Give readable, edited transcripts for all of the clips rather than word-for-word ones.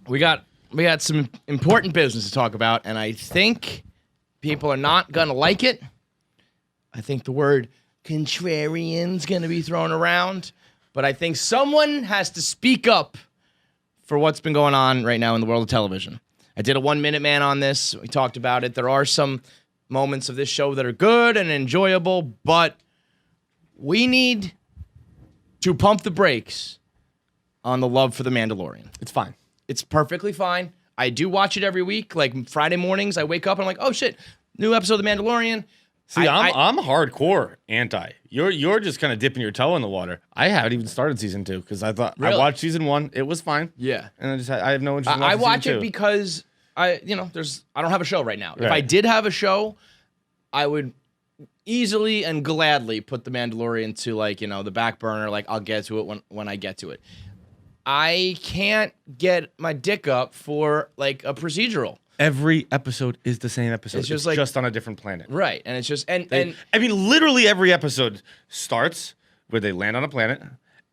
we got some important business to talk about, and I think people are not gonna like it. I think the word contrarian's gonna be thrown around, but I think someone has to speak up for what's been going on right now in the world of television. I did a 1 Minute Man on this. We talked about it. There are some moments of this show that are good and enjoyable, but we need to pump the brakes on the love for The Mandalorian. It's fine. It's perfectly fine. I do watch it every week. Like Friday mornings, I wake up and I'm like, oh shit, new episode of The Mandalorian. See, I'm hardcore anti. You're just kind of dipping your toe in the water. I haven't even started season 2 because I thought I watched season 1. It was fine. Yeah, and I have no interest. In I watch season it 2. because I don't have a show right now. Right. If I did have a show, I would easily and gladly put The Mandalorian to the back burner. Like I'll get to it when I get to it. I can't get my dick up for like a procedural. Every episode is the same episode. It's just on a different planet. Right. And it's just and I mean, literally every episode starts where they land on a planet,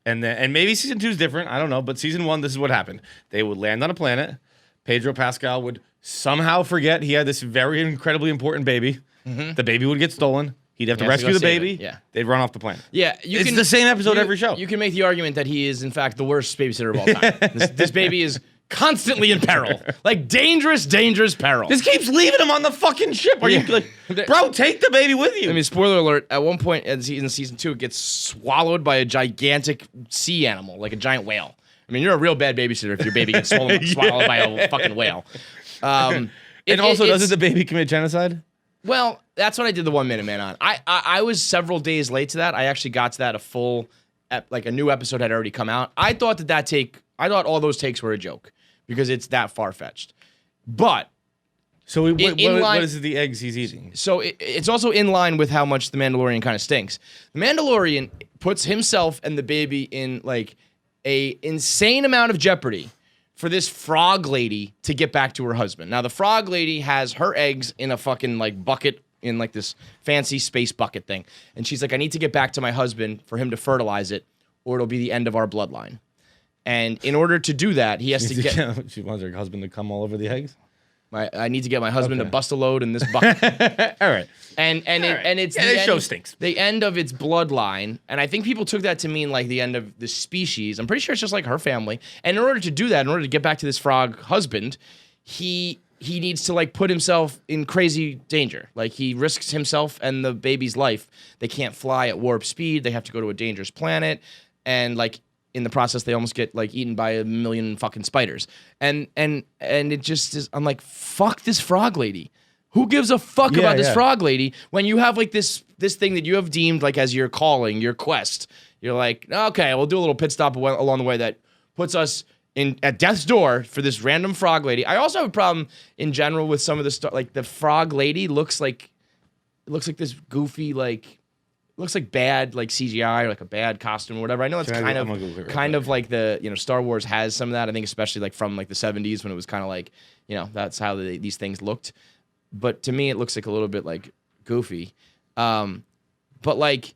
and maybe season 2 is different. I don't know, but season 1, this is what happened. They would land on a planet. Pedro Pascal would somehow forget he had this very incredibly important baby. Mm-hmm. The baby would get stolen. He'd have to rescue the baby. Yeah. They'd run off the planet. Yeah. It's the same episode every show. You can make the argument that he is, in fact, the worst babysitter of all time. this baby is constantly in peril. Like, dangerous peril. This keeps leaving him on the fucking ship. Are you like, bro, take the baby with you. I mean, spoiler alert, at one point in season 2, it gets swallowed by a gigantic sea animal, like a giant whale. I mean, you're a real bad babysitter if your baby gets swallowed by a fucking whale. And also, doesn't the baby commit genocide? Well, that's what I did the 1 Minute Man on. I was several days late to that. I actually got to that a new episode had already come out. I thought I thought all those takes were a joke because it's that far-fetched. But so what is the eggs he's eating? So it's also in line with how much The Mandalorian kind of stinks. The Mandalorian puts himself and the baby in like a insane amount of jeopardy for this frog lady to get back to her husband. Now, the frog lady has her eggs in a fucking like bucket in like this fancy space bucket thing. And she's like, I need to get back to my husband for him to fertilize it or it'll be the end of our bloodline. And in order to do that, he has to get... She wants her husband to come all over the eggs? I need to get my husband to bust a load in this bucket. All right. And it's the show stinks. The end of its bloodline, and I think people took that to mean like the end of the species. I'm pretty sure it's just like her family. And in order to do that, in order to get back to this frog husband, he needs to like put himself in crazy danger. Like he risks himself and the baby's life. They can't fly at warp speed. They have to go to a dangerous planet, and like in the process, they almost get like eaten by a million fucking spiders. And it just is. I'm like, fuck this frog lady. Who gives a fuck about this frog lady when you have like this thing that you have deemed like as your calling, your quest? You're like, okay, we'll do a little pit stop along the way that puts us at death's door for this random frog lady. I also have a problem in general with some of the stuff. Like the frog lady looks like this goofy looks like bad like CGI or like a bad costume or whatever. I know it's kind of like the Star Wars has some of that. I think especially like from like the 70s when it was kind of like that's how these things looked. But to me, it looks like a little bit like goofy. But like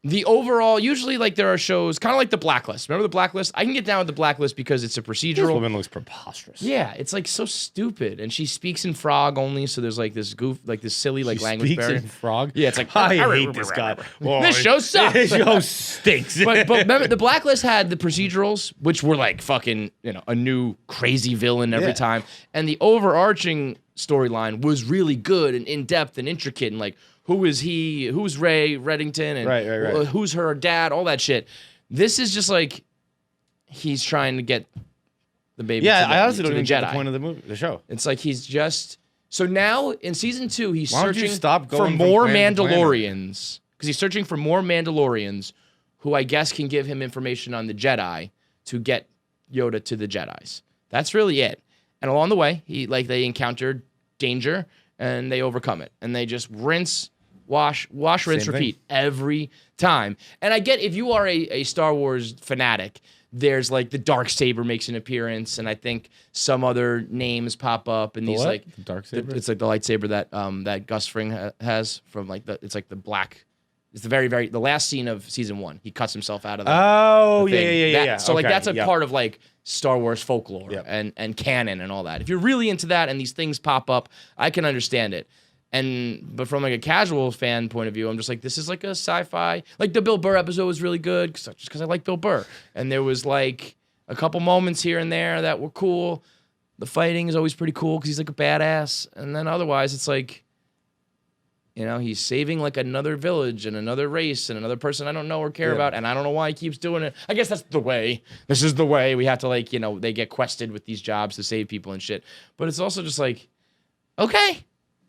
the overall, usually like there are shows kind of like The Blacklist. Remember The Blacklist? I can get down with The Blacklist because it's a procedural. This woman looks preposterous. Yeah, it's like so stupid, and she speaks in frog only. So there's like this this silly like language barrier. Speaks in frog. Yeah, it's like I hate this guy. This show sucks. This show stinks. but remember, The Blacklist had the procedurals, which were like fucking a new crazy villain every time, and the overarching storyline was really good and in depth and intricate and like. Who is he? Who's Ray Reddington? And right. Who's her dad? All that shit. This is just like he's trying to get the baby. Yeah, I honestly don't even Jedi. get the point of the show. It's like he's just so now in season 2 he's searching for more Mandalorians because he's searching for more Mandalorians who I guess can give him information on the Jedi to get Yoda to the Jedis. That's really it. And along the way, they encountered danger and they overcome it and they just rinse. Wash, rinse, repeat every time. And I get if you are a Star Wars fanatic, there's like the Darksaber makes an appearance, and I think some other names pop up. And these Darksaber? It's like the lightsaber that Gus Fring has from like it's like the black It's the last scene of season 1. He cuts himself out of the Oh, the thing. yeah. So like Okay, that's a yep. part of like Star Wars folklore Yep. and canon and all that. If you're really into that and these things pop up, I can understand it. But from like a casual fan point of view, I'm just like, this is like a sci-fi. Like the Bill Burr episode was really good just because I like Bill Burr, and there was like a couple moments here and there that were cool. The fighting is always pretty cool because he's like a badass, and then otherwise it's like, you know, he's saving like another village and another race and another person I don't know or care about, and I don't know why he keeps doing it. I guess that's the way. This is the way. We have to like, you know, they get quested with these jobs to save people and shit. But it's also just like, okay.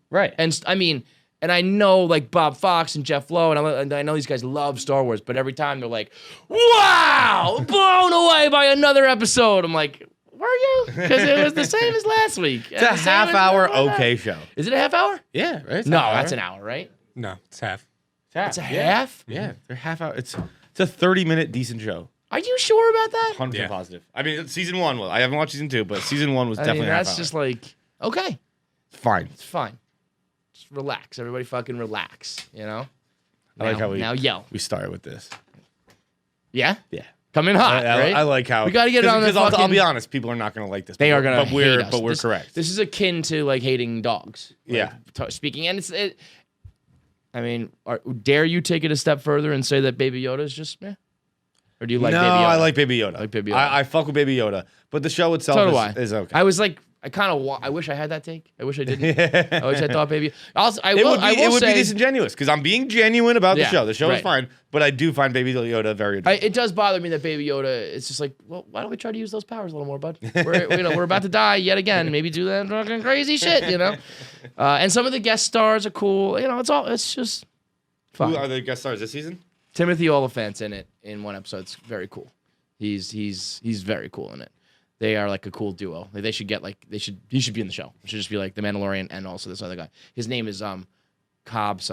Right. And I mean, and I know like Bob Fox and Jeff Lowe, and I know these guys love Star Wars, but every time they're like, wow, blown away by another episode. I'm like, were you? Because it was the same as last week. It's a half-hour okay show. Is it a half hour? Yeah, right? No, that's an hour, right? No, it's half. It's a half? Yeah, they're half hour. It's a 30-minute decent show. Are you sure about that? 100% Yeah. positive. I mean, season 1 was. I haven't watched season 2, but season 1 was definitely half that's hour. just like, okay, It's fine. it's fine. Just relax. Everybody fucking relax, you know? I like how now yell. we started with this. Yeah? Yeah. Come in hot, right? I like how We gotta get it on the because I'll fucking- be honest, people are not going to like this. They are gonna but we're hate us. but we're correct. This is akin to like hating dogs. Like, Yeah. Speaking, and I mean, dare you take it a step further and say that Baby Yoda is just meh? Or do you like no, Baby Yoda? I like Baby Yoda. Like Baby Yoda. I fuck with Baby Yoda, but the show itself So do I. is okay. I was like, I kind of, I wish I had that take. I wish I didn't. I wish I thought Baby. I It will would say, be disingenuous because I'm being genuine about the Yeah, show. The show is right. fine, but I do find Baby Yoda very adorable. It does bother me that Baby Yoda. It's just like, well, why don't we try to use those powers a little more, bud? We're about to die yet again. Maybe do that fucking crazy shit, you know. And some of the guest stars are cool. You know, it's just fun. Who are the guest stars this season? Timothy Olyphant's in it in one episode. It's very cool. He's very cool in it. They are like a cool duo. Like, he should be in the show. It should just be like the Mandalorian and also this other guy. His name is Cobb Vance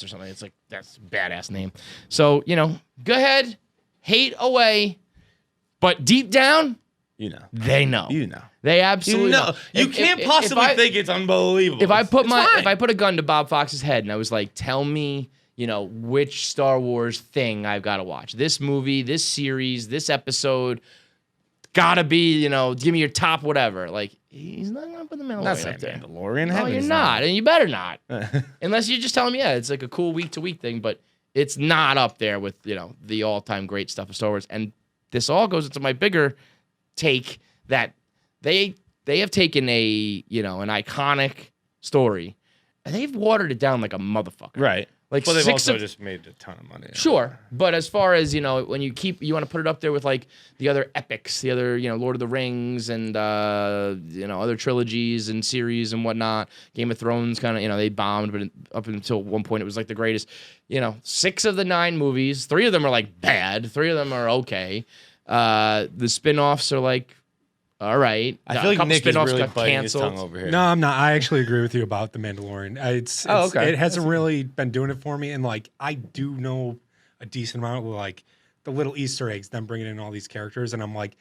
or something. It's like, that's a badass name. So, you know, go ahead, hate away, but deep down, You know. they know. You know. They absolutely You know. You can't possibly think it's unbelievable. If I put It's if I put a gun to Bob Fox's head and I was like, tell me, you know, which Star Wars thing I've got to watch. This movie, this series, this episode, gotta be, you know, give me your top whatever. Like, he's not gonna put the Mandalorian Not up saying there. Mandalorian. No, you're heavens not, and you better not. Unless you're just telling me, yeah, it's like a cool week-to-week thing, but it's not up there with, you know, the all-time great stuff of Star Wars. And this all goes into my bigger take that they have taken a, you know, an iconic story and they've watered it down like a motherfucker. Right. Like Well, they've six also of, just made a ton of money. Sure, but as far as, you know, when you want to put it up there with like the other epics, the other, you know, Lord of the Rings and you know, other trilogies and series and whatnot. Game of Thrones kind of, you know, they bombed, but up until one point it was like the greatest. You know, 6 of the 9 movies, 3 of them are like bad, 3 of them are okay. The spin-offs are like, all right. I feel A like couple Nick is spin-offs really got biting his canceled. tongue over here. No, I'm not. I actually agree with you about the Mandalorian. Okay. It hasn't really been doing it for me, and like I do know a decent amount with like the little Easter eggs, them bringing in all these characters, and I'm like,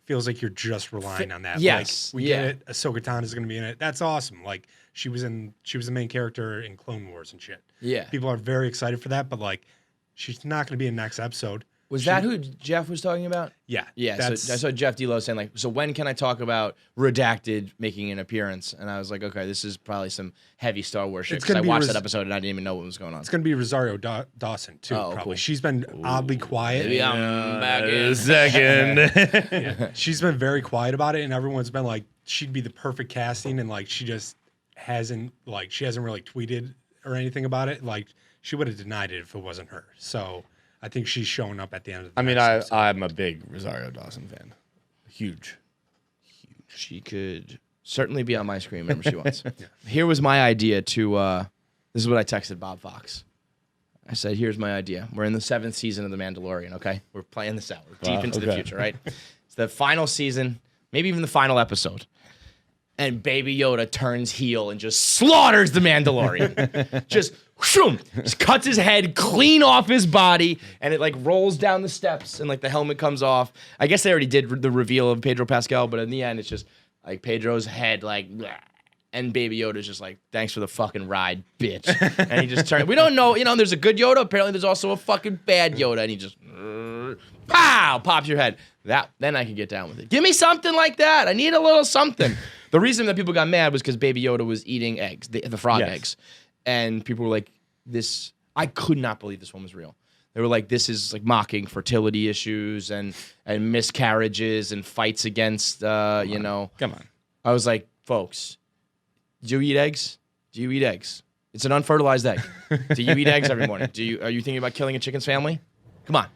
feels like you're just relying on that. Yes, like, we yeah. get it. Ahsoka Tano is going to be in it. That's awesome. Like she was the main character in Clone Wars and shit. Yeah. People are very excited for that, but like she's not going to be in the next episode. Was that who Jeff was talking about? Yeah, Yeah, so I saw Jeff D'Lo saying like, so when can I talk about Redacted making an appearance? And I was like, okay, this is probably some heavy Star Wars shit. It's Because I gonna be watched that episode and I didn't even know what was going on. It's going to be Rosario Dawson too. Oh, probably cool. she's been oddly quiet. Maybe I'm back a in. second. She's been very quiet about it, and everyone's been like, she'd be the perfect casting, and like she just hasn't really tweeted or anything about it. Like she would have denied it if it wasn't her. So I think she's showing up at the end of the I mean, next episode. I'm a big Rosario Dawson fan. Huge. She could certainly be on my screen whenever she wants. Here was my idea to, this is what I texted Bob Fox. I said, here's my idea. We're in the 7th season of The Mandalorian, okay? We're playing this out. We're deep into the okay. future, right? It's the final season, maybe even the final episode. And Baby Yoda turns heel and just slaughters the Mandalorian. just cuts his head clean off his body, and it like rolls down the steps, and like the helmet comes off. I guess they already did the reveal of Pedro Pascal, but in the end, it's just like Pedro's head, like, blah, And Baby Yoda's just like, thanks for the fucking ride, bitch. And he just turned. We don't know, there's a good Yoda. Apparently, there's also a fucking bad Yoda. And he just, pow, pops your head. Then I can get down with it. Give me something like that. I need a little something. The reason that people got mad was because Baby Yoda was eating eggs, the frog eggs. And people were like, I could not believe this one was real. They were like, this is like mocking fertility issues and miscarriages and fights against, Come on. I was like, folks, do you eat eggs? Do you eat eggs? It's an unfertilized egg. Do you eat eggs every morning? Are you thinking about killing a chicken's family? Come on.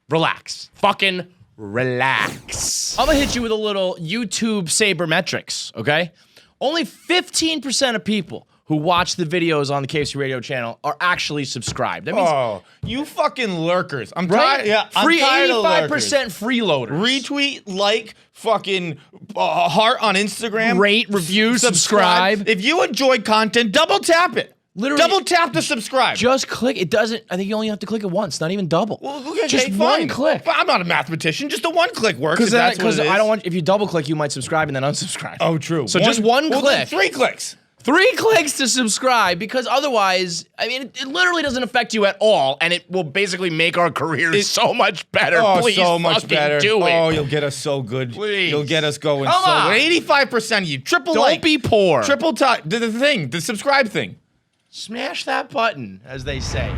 Relax. Fucking relax. I'm gonna hit you with a little YouTube sabermetrics, okay? Only 15% of people who watch the videos on the KFC Radio channel are actually subscribed. That means, you fucking lurkers. I'm right? tired. Yeah, I'm free tired of lurkers. 85% freeloaders. Retweet, like, fucking heart on Instagram. Rate, review, subscribe. If you enjoy content, double tap it. Literally, double tap to subscribe. Just click. It doesn't. I think you only have to click it once, not even double. Well, okay, just fine. one click. But I'm not a mathematician. Just a one click works. Because I don't want. If you double click, you might subscribe and then unsubscribe. Oh, true. So just one click. Then 3 clicks. 3 clicks to subscribe, because otherwise, I mean, it literally doesn't affect you at all, and it will basically make our careers so much better. Oh, Please so much fucking better. do it. Oh, you'll get us so good. Please. You'll get us going Come on. good. 85% of you. Triple Don't like. be poor. Triple the thing. The subscribe thing. Smash that button, as they say.